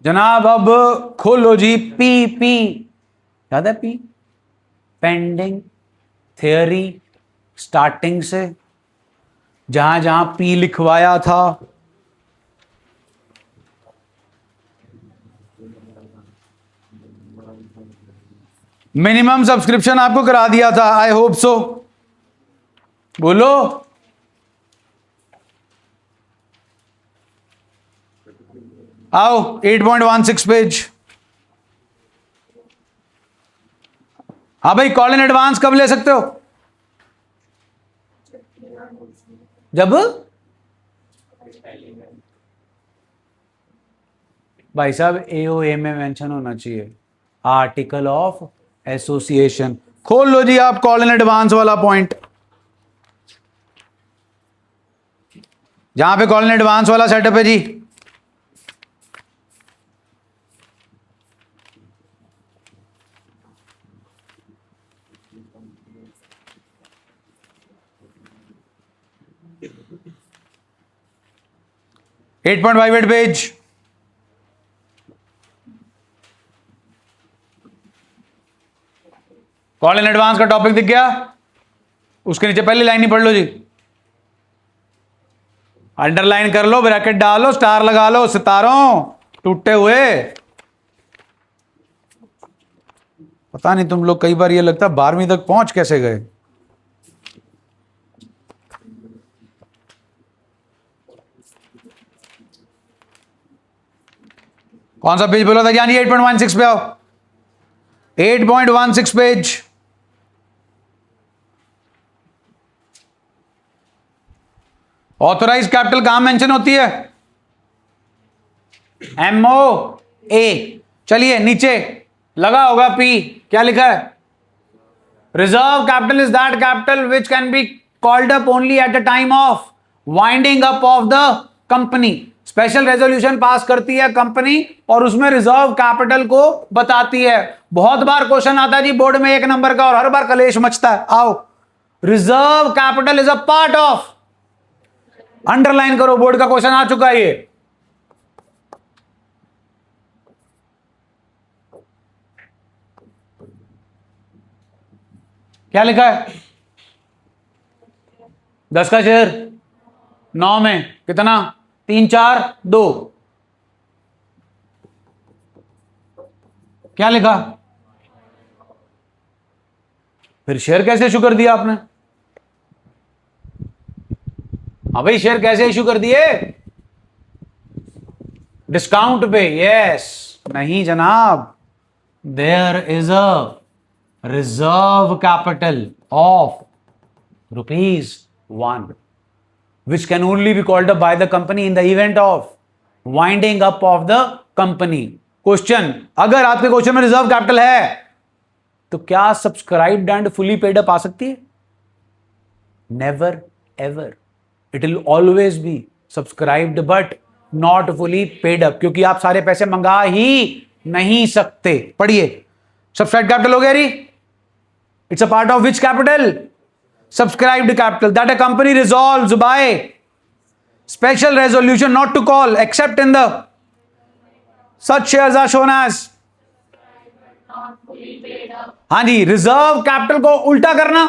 जनाब अब खोलो जी पी पी, याद है पी? पेंडिंग थियरी, स्टार्टिंग से जहां जहां पी लिखवाया था मिनिमम सब्सक्रिप्शन आपको करा दिया था। I hope so. बोलो। आओ 8.16 पेज। हाँ भाई, कॉल इन एडवांस कब ले सकते हो? जब भाई साहब एओए में मेंशन होना चाहिए, आर्टिकल ऑफ एसोसिएशन। खोल लो जी आप कॉल इन एडवांस वाला पॉइंट, जहां पे कॉल इन एडवांस वाला सेटअप है जी। At point 58 page. Call in advance का टॉपिक दिख गया? उसके नीचे पहली लाइन ही पढ़ लो जी, अंडरलाइन कर लो, ब्रैकेट डालो, स्टार लगा लो, सितारों टूटे हुए। पता नहीं तुम लोग, कई बार ये लगता है 12वीं तक पहुंच कैसे गए। कौन सा पेज बोला था ज्ञानी? 8.16 पे आओ। 8.16 पेज। ऑथोराइज कैपिटल कहां मेंशन होती है? MOA। चलिए नीचे लगा होगा पी, क्या लिखा है? Reserve capital is that capital which can be called up only at the time of winding up of the company. Special resolution pass करती है कंपनी और उसमें रिजर्व कैपिटल को बताती है। बहुत बार क्वेश्चन आता है जी बोर्ड में 1 नंबर का और हर बार कलेश मचता है। आओ, reserve capital is a part of, underline करो, बोर्ड का क्वेश्चन आ चुका है ये। क्या लिखा है? 10 का शेयर 9 में कितना? 3 4 2। क्या लिखा? फिर शेयर कैसे इशू कर दिया आपने? हाँ भाई, शेयर कैसे इशू कर दिए? डिस्काउंट पे? यस। नहीं जनाब, there is a reserve capital of ₹1 which can only be called up by the company in the event of winding up of the company। Question, अगर आपके क्वेश्चन में रिजर्व कैपिटल है तो क्या subscribed and fully paid up आ सकती है? Never ever, it will always be subscribed but not fully paid up, क्योंकि आप सारे पैसे मंगा ही नहीं सकते। पढ़िए, सब्सक्राइब्ड कैपिटल हो गया री। It's a part of which capital? Subscribed capital that a company resolves by special resolution not to call except in the such shares are shown as। हाँ जी, रिजर्व कैपिटल को उल्टा करना,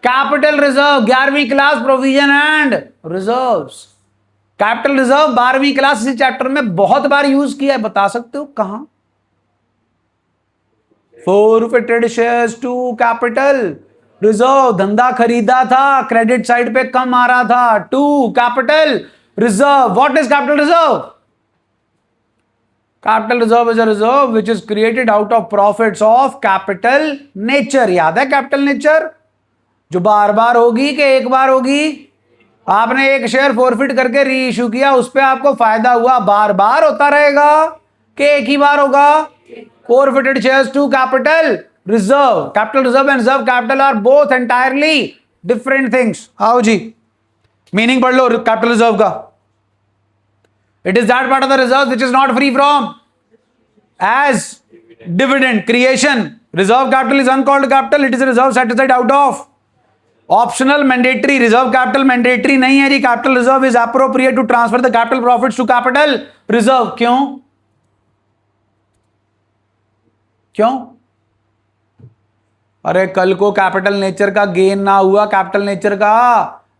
कैपिटल रिजर्व 11वीं class provision and reserves. Capital reserve 12वीं class इसी chapter में बहुत बार use किया है, बता सकते हो कहां? forfeited shares to capital reserve, धंधा खरीदा था, क्रेडिट साइड पे कम आ रहा था, to capital reserve. What is capital reserve? Capital reserve is a reserve which is created out of profits of capital nature. याद है कैपिटल नेचर? जो बार बार होगी कि एक बार होगी? आपने एक शेयर फोरफिट करके री इश्यू किया, उस पर आपको फायदा हुआ, बार बार होता रहेगा कि एक ही बार होगा? forfeited shares to capital reserve। capital reserve and reserve capital are both entirely different things। आओ जी, मीनिंग पढ़ लो कैपिटल रिजर्व का। It is that part of the reserve which is not free from as dividend creation. Reserve capital is uncalled capital, it is reserve set aside out of optional, mandatory, reserve capital mandatory नहीं है जी। Capital reserve is appropriate to transfer the capital profits to capital reserve. क्यों? क्यों? अरे कल को capital nature का gain ना हुआ, कैपिटल नेचर का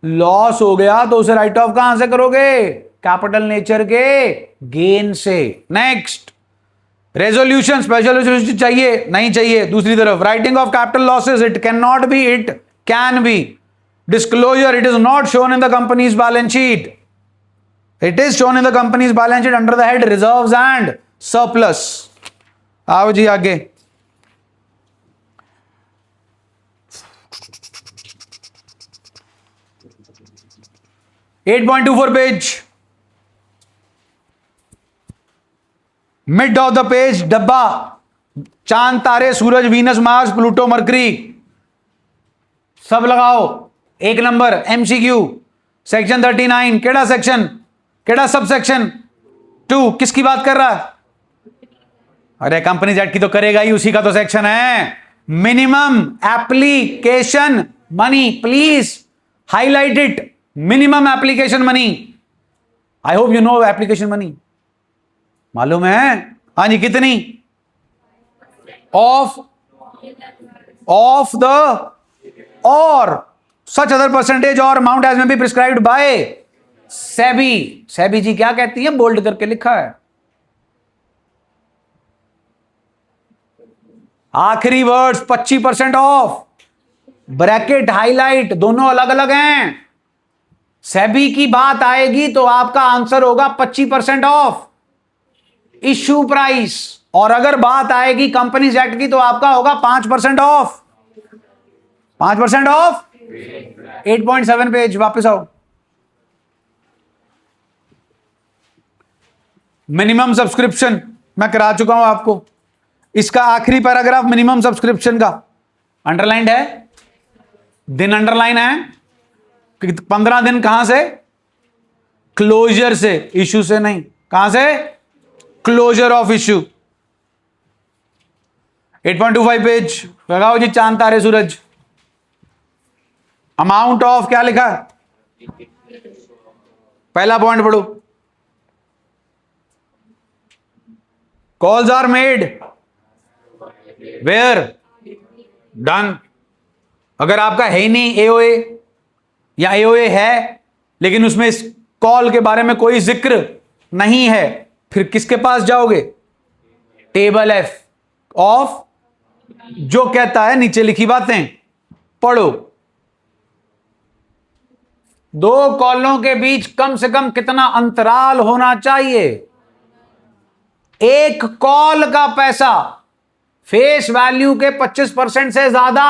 लॉस हो गया, तो उसे राइट ऑफ कहां से करोगे? कैपिटल नेचर के गेन से। नेक्स्ट, रेजोल्यूशन, स्पेशल रेजोल्यूशन चाहिए? नहीं चाहिए। दूसरी तरफ, writing off capital losses, it can not be, it can be. Disclosure, it is not shown in the company's balance sheet, it is shown in the company's balance sheet under the head reserves and surplus. आओ जी आगे। At 8.24 page, mid of the page, डब्बा, चांद, तारे, सूरज, Venus, Mars, Pluto, mercury, सब लगाओ। एक नंबर एमसीक्यू, सेक्शन 39, केड़ा सेक्शन, केड़ा सब सेक्शन 2, किसकी बात कर रहा है? अरे कंपनीज एक्ट की तो करेगा ही, उसी का तो सेक्शन है। Minimum application money, please highlight it, minimum application money. I hope you know application money, मालूम है? हाँ जी, कितनी? ऑफ द और सच अदर परसेंटेज और amount as may be prescribed by SEBI. SEBI ji क्या कहती है? बोल्ड करके लिखा है। आखिरी वर्ड्स 25% ऑफ, ब्रैकेट हाईलाइट, दोनों अलग अलग हैं। सेबी की बात आएगी तो आपका आंसर होगा 25% ऑफ इश्यू प्राइस, और अगर बात आएगी कंपनीज एक्ट की तो आपका होगा 5% ऑफ। 5% ऑफ 8.7 पेज, वापस आओ। मिनिमम सब्सक्रिप्शन मैं करा चुका हूं आपको, इसका आखिरी पैराग्राफ मिनिमम सब्सक्रिप्शन का अंडरलाइन है, दिन अंडरलाइन है। 15 दिन कहां से? क्लोजर से, इश्यू से नहीं। कहां से? Closure of issue. 8.25 पेज लगाओ जी, चांद, तारे, सूरज। अमाउंट ऑफ क्या लिखा है? पहला पॉइंट पढ़ो, calls are made were done. अगर आपका है ही नहीं एओए, या एओए है लेकिन उसमें इस कॉल के बारे में कोई जिक्र नहीं है, फिर किसके पास जाओगे? टेबल एफ ऑफ, जो कहता है नीचे लिखी बातें पढ़ो। दो कॉलों के बीच कम से कम कितना अंतराल होना चाहिए? एक कॉल का पैसा फेस वैल्यू के 25% से ज्यादा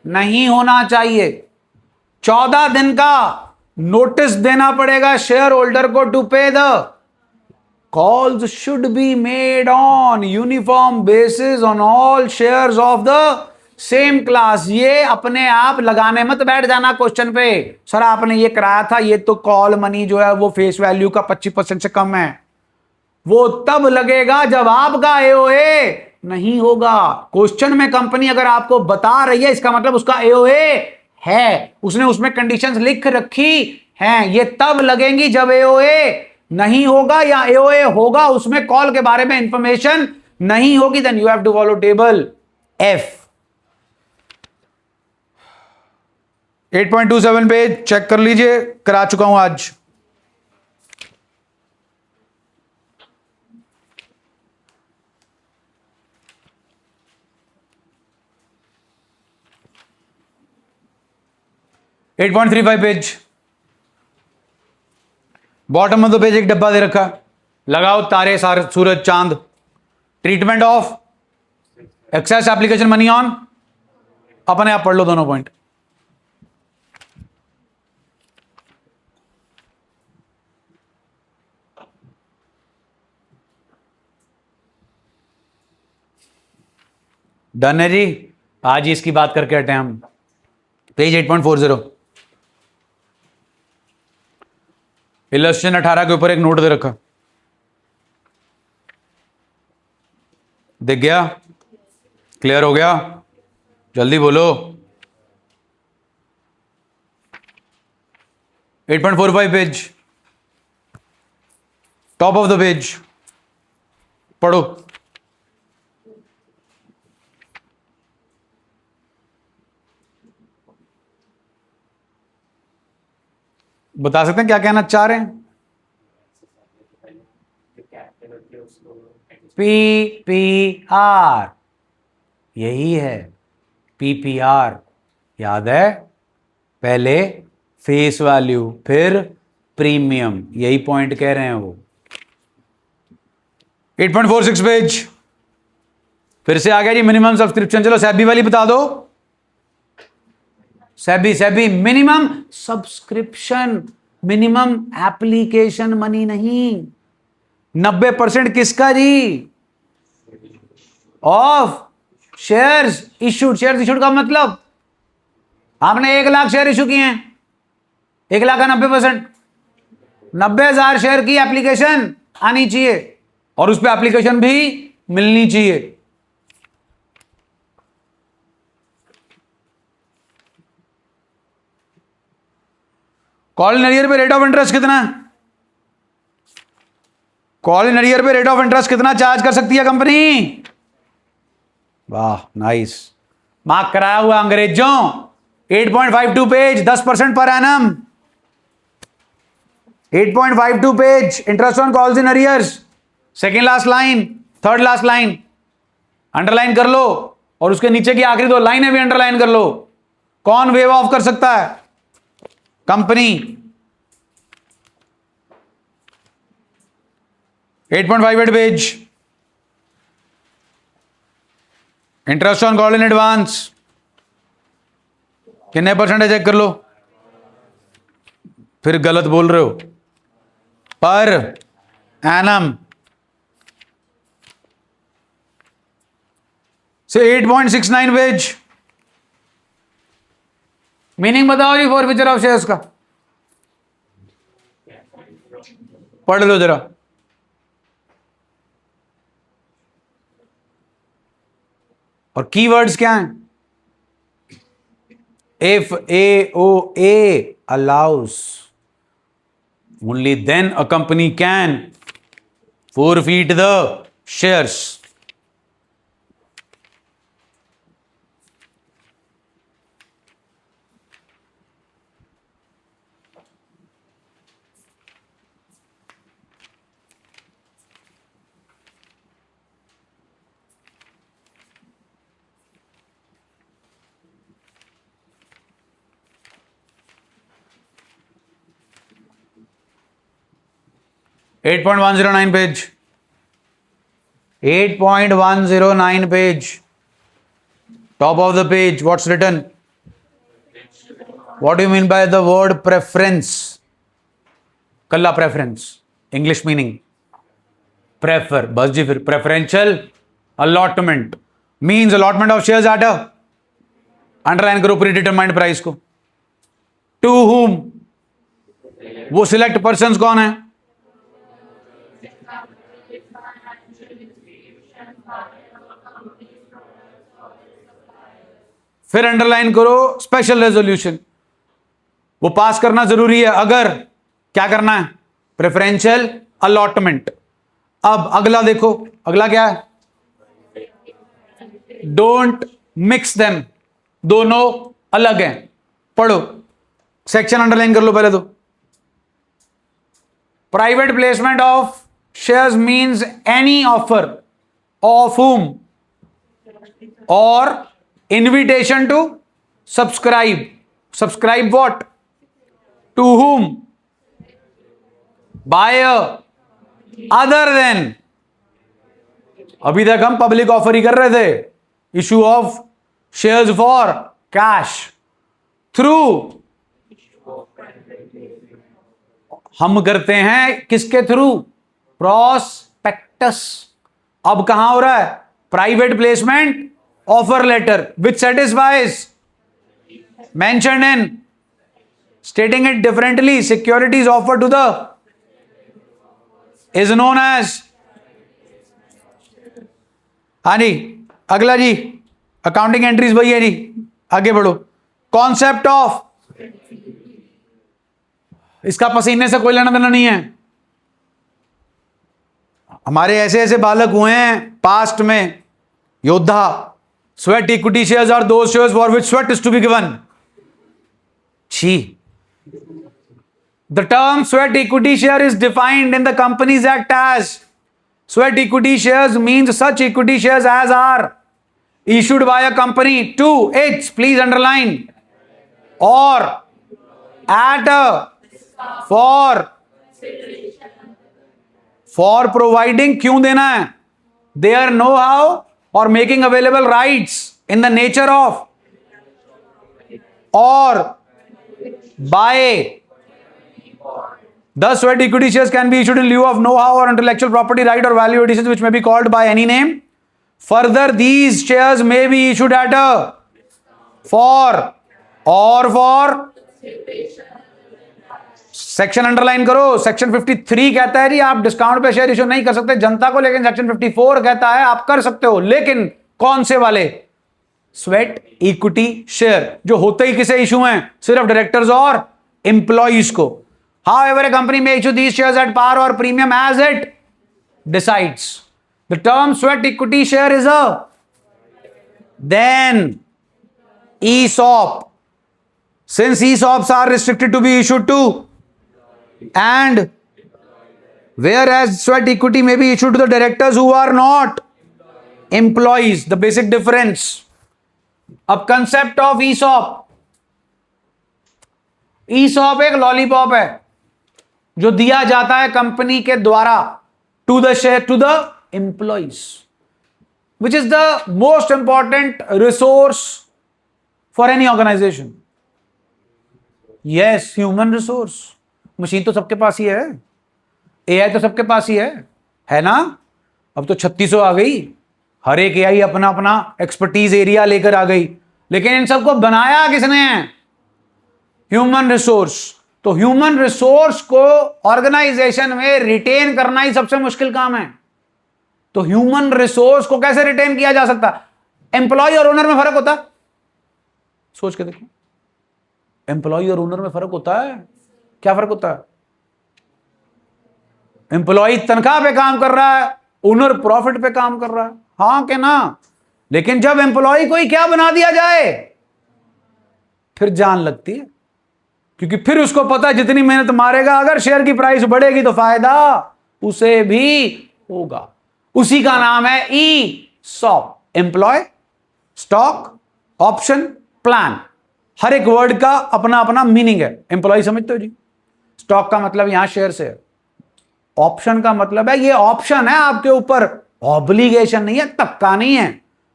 नहीं होना चाहिए। 14 दिन का नोटिस देना पड़ेगा शेयर होल्डर को टू पे the calls should be made on uniform basis on all shares of the same class. ये अपने आप लगाने मत बैठ जाना क्वेश्चन पे, सर आपने ये कराया था, ये तो कॉल मनी जो है वो फेस वैल्यू का 25% से कम है। वो तब लगेगा जब आपका एओए नहीं होगा। क्वेश्चन में कंपनी अगर आपको बता रही है, इसका मतलब उसका एओए है, उसने उसमें कंडीशंस लिख रखी हैं। ये तब लगेंगी जब एओए नहीं होगा, या एओए होगा उसमें कॉल के बारे में इंफॉर्मेशन नहीं होगी। Then you have to follow table F. 8.27 page check कर लीजिए, करा चुका हूं आज। At 8.35 page, bottom of the page एक डब्बा दे रखा, लगाओ तारे, सूरज, चांद। Treatment of excess application money on, अपने आप पढ़ लो दोनों पॉइंट। डन है जी, आज ही इसकी बात करके हटे हम। पेज 8.40, इलस्ट्रेशन 18 के ऊपर एक नोट दे रखा, दिख गया? क्लियर हो गया? जल्दी बोलो। 8.45 page, top of the page, पढ़ो। बता सकते हैं क्या कहना चाह रहे हैं? पीपीआर, यही है पीपीआर। याद है? पहले फेस वैल्यू फिर प्रीमियम, यही पॉइंट कह रहे हैं वो। 8.46 पेज, फिर से आ गया जी मिनिमम सब्सक्रिप्शन। चलो सेबी वाली बता दो। SEBI minimum subscription, minimum application money नहीं। 90% किसका जी? Of shares issued. Shares issued का मतलब आपने 1 लाख शेयर इशू किए हैं, 1 लाख का 90%, 90,000 शेयर की एप्लीकेशन आनी चाहिए और उस पर एप्लीकेशन भी मिलनी चाहिए। कॉल इन अरियर पे रेट ऑफ इंटरेस्ट कितना? कॉल इन अरियर पे रेट ऑफ इंटरेस्ट कितना चार्ज कर सकती है कंपनी? वाह नाइस, मार्क कराया हुआ अंग्रेजों। 8.52 page, 10% per annum. 8.52 page, interest on calls in arrears, second last line, third last line underline कर लो और उसके नीचे की आखिरी 2 लाइनें भी अंडरलाइन कर लो। कौन वेव ऑफ कर सकता है? Company. 8.58 page, interest on call in advance कितने % चेक कर लो। फिर गलत बोल रहे हो, पर एनम से 8.69 पेज, मीनिंग बताओ जी फॉरफीचर ऑफ शेयर्स का, पढ़ लो जरा। और कीवर्ड्स क्या हैं? If AOA allows, only then a company can forfeit the shares. At 8.109 page, 8.109 page, top of the page, what's written? What do you mean by the word preference? Kalla preference, English meaning prefer, बस जी। फिर preferential allotment means allotment of shares at a, underline करो predetermined price को। To whom? वो select persons कौन है? फिर underline करो special resolution, वो पास करना जरूरी है अगर क्या करना है? Preferential allotment. अब अगला देखो, अगला क्या है? डोंट मिक्स देम, दोनों अलग हैं। पढ़ो, सेक्शन अंडरलाइन कर लो पहले तो। Private placement of shares means any offer of whom or invitation to subscribe. Subscribe what? To whom? Buyer other than, अभी तक हम पब्लिक ऑफर ही कर रहे थे, issue of shares for cash through, हम करते हैं किसके थ्रू? प्रोस्पेक्टस। अब कहां हो रहा है? Private placement offer letter which satisfies mentioned in, stating it differently, securities offered to the is known as। हाँ जी, अगला जी अकाउंटिंग एंट्रीज वही है जी, आगे बढ़ो। कॉन्सेप्ट ऑफ इसका पसीने से कोई लेना देना नहीं है। हमारे ऐसे ऐसे बालक हुए हैं पास्ट में, योद्धा। Sweat equity shares are those shares for which sweat is to be given. छी। The term sweat equity share is defined in the Companies Act as sweat equity shares means such equity shares as are issued by a company to its, please underline, or at a for providing, क्यों देना है, their know-how or making available rights in the nature of or by. Thus, sweat equity shares can be issued in lieu of know-how or intellectual property right or value additions which may be called by any name. Further, these shares may be issued at a for section underline करो। Section 53 कहता है जी आप discount पे share issue नहीं कर सकते जनता को, लेकिन सेक्शन 54 कहता है आप कर सकते हो, लेकिन कौन से वाले? स्वेट इक्विटी शेयर जो होते ही किसे इशू हैं? सिर्फ डायरेक्टर्स और एम्प्लॉइज को। However, a company may issue these shares at par or premium as it decides. The term sweat equity share is a then ESOP. Since ESOPs are restricted to be issued to and whereas sweat equity may be issued to the directors who are not employees. The basic difference. अब concept of ESOP. ESOP एक lollipop है जो दिया जाता है company के द्वारा to the share to the employees, which is the most important resource for any organisation. Yes, human resource. Machine तो सबके पास ही है, एआई तो सबके पास ही है ना? अब तो 3600 आ गई, हर एक एआई अपना अपना एक्सपर्टीज एरिया लेकर आ गई, लेकिन इन सबको बनाया किसने है? Human resource. तो ह्यूमन रिसोर्स को ऑर्गेनाइजेशन में रिटेन करना ही सबसे मुश्किल काम है। तो ह्यूमन रिसोर्स को कैसे रिटेन किया जा सकता? एम्प्लॉय और ओनर में फर्क होता है? सोच के देखो, एम्प्लॉय और ओनर में फर्क होता है? क्या फर्क होता है? एम्प्लॉय तनख्वाह पे काम कर रहा है, ओनर प्रॉफिट पे काम कर रहा है, हाँ के ना? लेकिन जब एम्प्लॉय को ही क्या बना दिया जाए, फिर जान लगती है, क्योंकि फिर उसको पता है जितनी मेहनत मारेगा अगर शेयर की प्राइस बढ़ेगी तो फायदा उसे भी होगा। उसी का नाम है ESOP, employ stock option plan. हर एक वर्ड का अपना अपना मीनिंग है। एम्प्लॉय समझते हो जी? स्टॉक का मतलब यहां शेयर से है, ऑप्शन का मतलब है ये ऑप्शन है आपके ऊपर, ऑब्लिगेशन नहीं है, तक्का नहीं है।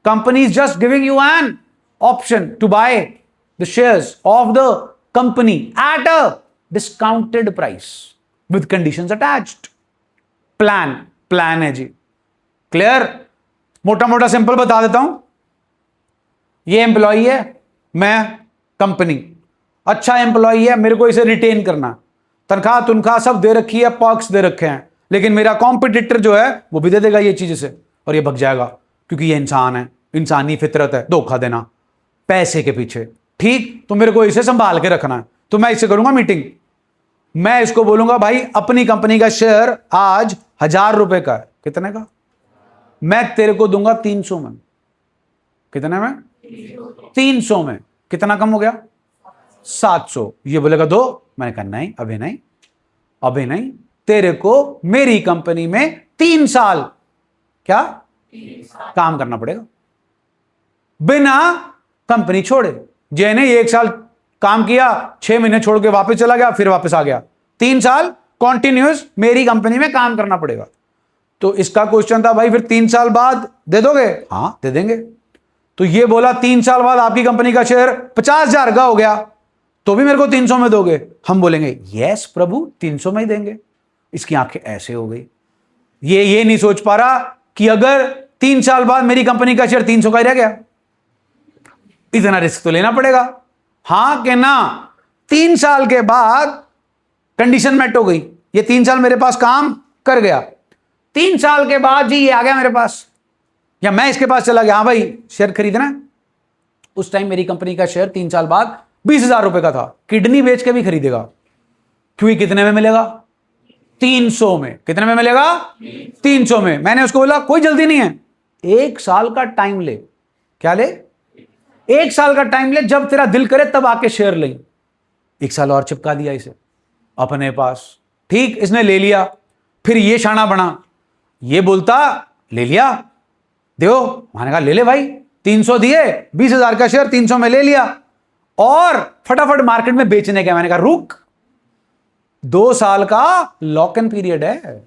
Company is just giving you an option to buy the shares of the company at a discounted price with conditions attached. Plan है जी। क्लियर? मोटा मोटा सिंपल बता देता हूं। ये एम्प्लॉय है, मैं कंपनी, अच्छा एम्प्लॉय है, मेरे को इसे रिटेन करना, तनख्वाह सब दे रखी है, पर्क्स दे रखे हैं, लेकिन मेरा कॉम्पिटिटर जो है वो भी दे देगा ये चीज से और ये भग जाएगा, क्योंकि ये इंसान है, इंसानी फितरत है धोखा देना पैसे के पीछे। ठीक, तो मेरे को इसे संभाल के रखना है, तो मैं इससे करूंगा मीटिंग। मैं इसको बोलूंगा भाई अपनी कंपनी का शेयर आज 1000 रुपए का है। कितने का? मैं तेरे को दूंगा 300 में। कितने में? 300 में। कितना कम हो गया? 700। ये बोलेगा दो। मैंने कहा नहीं, अभी नहीं, तेरे को मेरी कंपनी में 3 साल क्या काम करना पड़ेगा बिना कंपनी छोड़े। जैने 1 साल काम किया, 6 महीने छोड़ के वापस चला गया, फिर वापस आ गया, 3 साल कॉन्टिन्यूस मेरी कंपनी में काम करना पड़ेगा। तो इसका क्वेश्चन था भाई फिर 3 साल बाद दे दोगे? हाँ दे देंगे। तो ये बोला 3 साल बाद आपकी कंपनी का शेयर 50,000 का हो गया, तो भी मेरे को 300 में दोगे? हम बोलेंगे यस प्रभु 300 में ही देंगे। इसकी आंखें ऐसे हो गई, ये नहीं सोच पा रहा कि अगर 3 साल बाद मेरी कंपनी का शेयर 300 का ही रह गया, इतना रिस्क तो लेना पड़ेगा, हाँ कि ना? 3 साल के बाद कंडीशन मेट हो गई, ये 3 साल मेरे पास काम कर गया, 3 साल के बाद जी ये आ गया मेरे पास, या मैं इसके पास चला गया, हाँ भाई शेयर खरीदना है। उस टाइम मेरी कंपनी का शेयर 3 साल बाद 20,000 रुपए का था, किडनी बेच के भी खरीदेगा। क्योंकि कितने में मिलेगा? 300 में। कितने में मिलेगा? 300 में। मैंने उसको बोला कोई जल्दी नहीं है, 1 साल का टाइम ले। क्या ले? 1 साल का टाइम ले, जब तेरा दिल करे तब आके शेयर ले। 1 साल और चिपका दिया इसे अपने पास। ठीक, इसने ले लिया। फिर ये शाना बना, ये बोलता ले लिया, देखो, मैंने कहा ले ले भाई, 300 दिए, 20,000 का शेयर 300 में ले लिया और फटाफट मार्केट में बेचने का। मैंने कहा रुक, 2 साल का लॉक इन पीरियड है,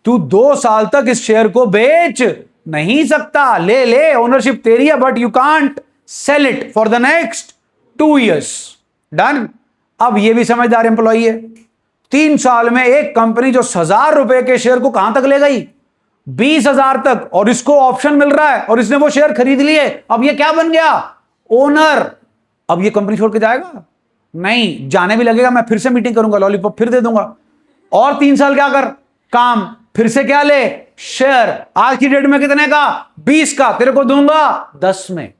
तू 2 साल तक इस शेयर को बेच नहीं सकता। ले ले, ओनरशिप तेरी है, but you can't sell it for the next 2 years। Done. अब ये भी समझदार एम्प्लॉई है। 3 साल में एक कंपनी जो 1,000 रुपए के शेयर को कहां तक ले गई? 20,000 तक, और इसको ऑप्शन मिल रहा है और इसने वो शेयर खरीद लिए। अब ये क्या बन गया? ओनर। अब ये कंपनी छोड़ के जाएगा? नहीं, जाने भी लगेगा, मैं फिर से मीटिंग करूंगा, लॉलीपॉप फिर दे दूंगा। और 3 साल क्या कर काम, फिर से क्या ले? शेयर। आज की डेट में कितने का? 20 का, तेरे को दूंगा 10 में।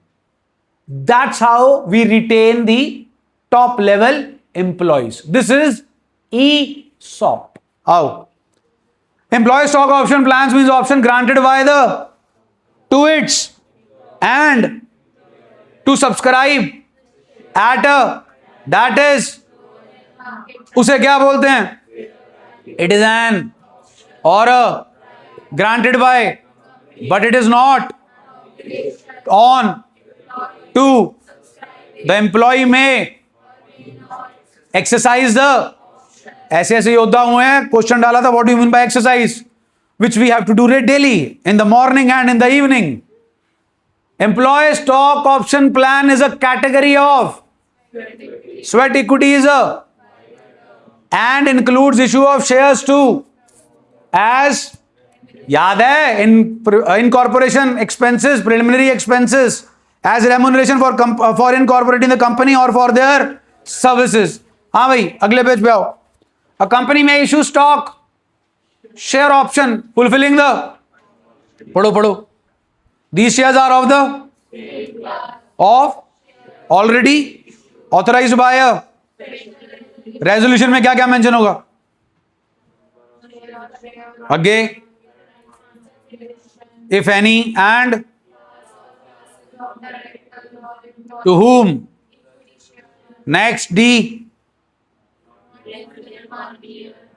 That's how we retain the top level employees. This is ESOP. आओ, employee stock option plans means option granted by the to its and to subscribe at a, that is, उसे क्या बोलते हैं? It is an or a granted by, but it is not on to the employee may exercise the, ऐसे ऐसे योद्धा हुए हैं, question डाला था what do you mean by exercise, which we have to do it daily in the morning and in the evening. Employee stock option plan is a category of sweat equities and includes issue of shares to as, याद है, incorporation expenses, preliminary expenses, as remuneration for incorporating the company और for their services. हाँ भाई, अगले page पे आओ। A company may issue stock share option fulfilling the, पढ़ो, these shares are of already authorized by a resolution में क्या क्या मेंशन होगा? आगे, if any and to whom। Next D,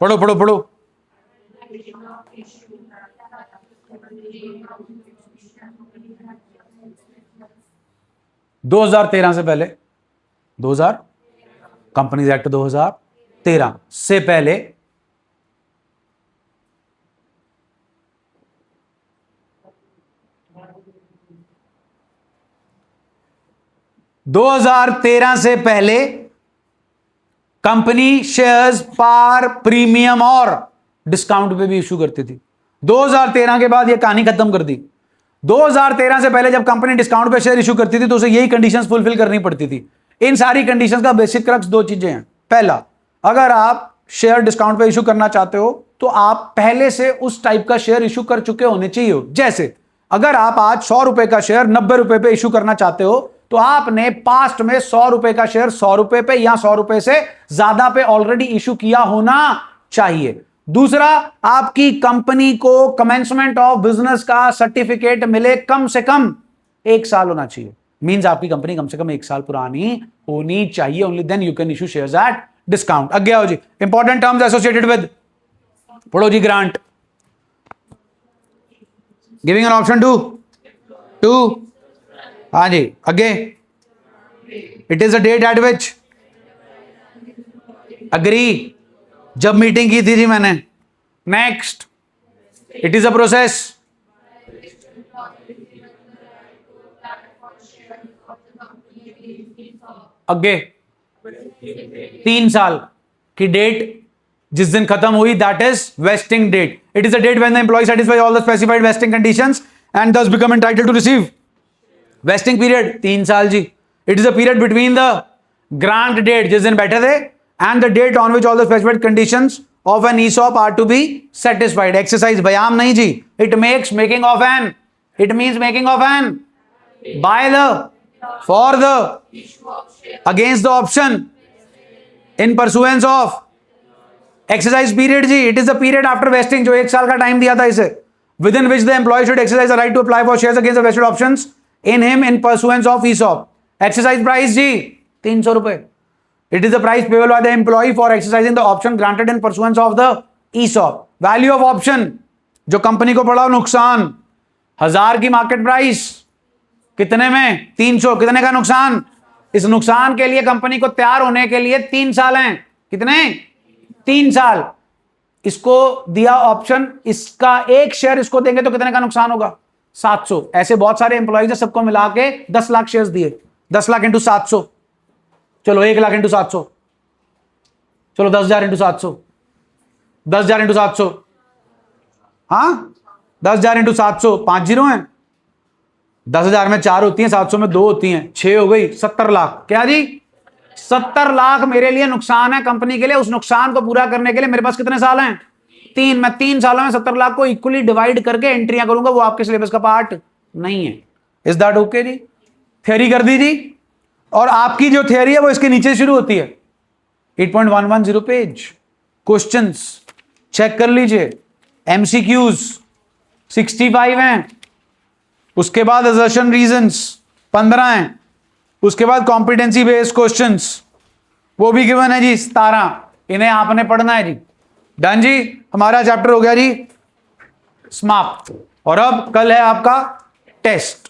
पढ़ो 2013 से पहले, 2000 कंपनीज एक्ट 2013 से पहले 2013 से पहले कंपनी शेयर्स पार, प्रीमियम और डिस्काउंट पे भी इशू करती थी। 2013 के बाद ये कहानी खत्म कर दी। 2013 से पहले जब कंपनी डिस्काउंट पे शेयर इशू करती थी तो उसे यही कंडीशंस फुलफिल करनी पड़ती थी। इन सारी कंडीशंस का बेसिक क्रक्स 2 चीजें हैं। पहला, अगर आप शेयर डिस्काउंट पे इशू करना चाहते हो तो आप पहले से उस टाइप का शेयर इशू कर चुके होने चाहिए हो। जैसे अगर आप आज 100 रुपए का शेयर 90 रुपए पे इशू करना चाहते हो तो आपने पास्ट में 100 रुपए का शेयर 100 रुपए पे या 100 रुपए से ज्यादा पे ऑलरेडी इशू किया होना चाहिए। दूसरा, आपकी कंपनी को कमेंसमेंट ऑफ बिजनेस का सर्टिफिकेट मिले कम से कम 1 साल होना चाहिए। मींस आपकी कंपनी कम से कम 1 साल पुरानी होनी चाहिए। Only then you can issue shares at discount. आगे आओ जी, इंपॉर्टेंट टर्म्स एसोसिएटेड विद, पढ़ो जी। Grant, giving an option to, हाँ जी। आगे, it is a date at which agree, जब मीटिंग की थी जी मैंने। Next, it is a process, आगे 3 साल की डेट जिस दिन खत्म हुई, that is vesting date. It is a date when the employ satisfy all the specified vesting conditions and thus become entitled to receive। Vesting period 3 साल जी। It is a period between the grant date जिस दिन बैठे थे and the date on which all the specified conditions of an ESOP are to be satisfied. Exercise व्यायाम नहीं जी। It makes making of an, it means making of an by the, for the, against the option, in pursuance of exercise period जी, it is the period after vesting, जो 1 साल का time दिया था इसे, within which the employ should exercise the right to apply for shares against the vested options in him in pursuance of ESOP. Exercise price जी 300 रुपए। It is the price payable by the employ for exercising the option granted in pursuance of the ESOP. Value of option, जो company को पड़ा नुकसान, 1000 की market price, कितने में 300, कितने का नुकसान? इस नुकसान के लिए कंपनी को तैयार होने के लिए 3 साल हैं। कितने? 3 साल। इसको दिया ऑप्शन, इसका एक शेयर इसको देंगे तो कितने का नुकसान होगा? 700। ऐसे बहुत सारे एम्प्लॉइज है, सबको मिला के 10 लाख शेयर्स दिए। 10 लाख इंटू 700, चलो 1 लाख इंटू 700, चलो 10,000 इंटू 700, 10,000 इंटू 700, हाँ 10,000 इंटू 700, 5 जीरो हैं। 10,000 में 4 होती हैं, 700 में 2 होती हैं, 6 हो गई, 70 लाख। क्या जी? 70 लाख मेरे लिए नुकसान है कंपनी के लिए। उस नुकसान को पूरा करने के लिए मेरे पास कितने साल हैं? 3। मैं 3 सालों में 70 लाख को इक्वली डिवाइड करके एंट्रियां करूंगा, वो आपके सिलेबस का पार्ट नहीं है। इज दैट ओके जी? थियरी कर दी जी। और आपकी जो थियरी है वो इसके नीचे शुरू होती है, 8.110 पेज। क्वेश्चंस चेक कर लीजिए। एमसीक्यूज 65 हैं, उसके बाद असर्शन रीजंस 15 हैं, उसके बाद कॉम्पिटेंसी बेस्ड क्वेश्चंस वो भी गिवन है जी 17। इन्हें आपने पढ़ना है जी। डन जी, हमारा चैप्टर हो गया जी समाप्त। और अब कल है आपका टेस्ट।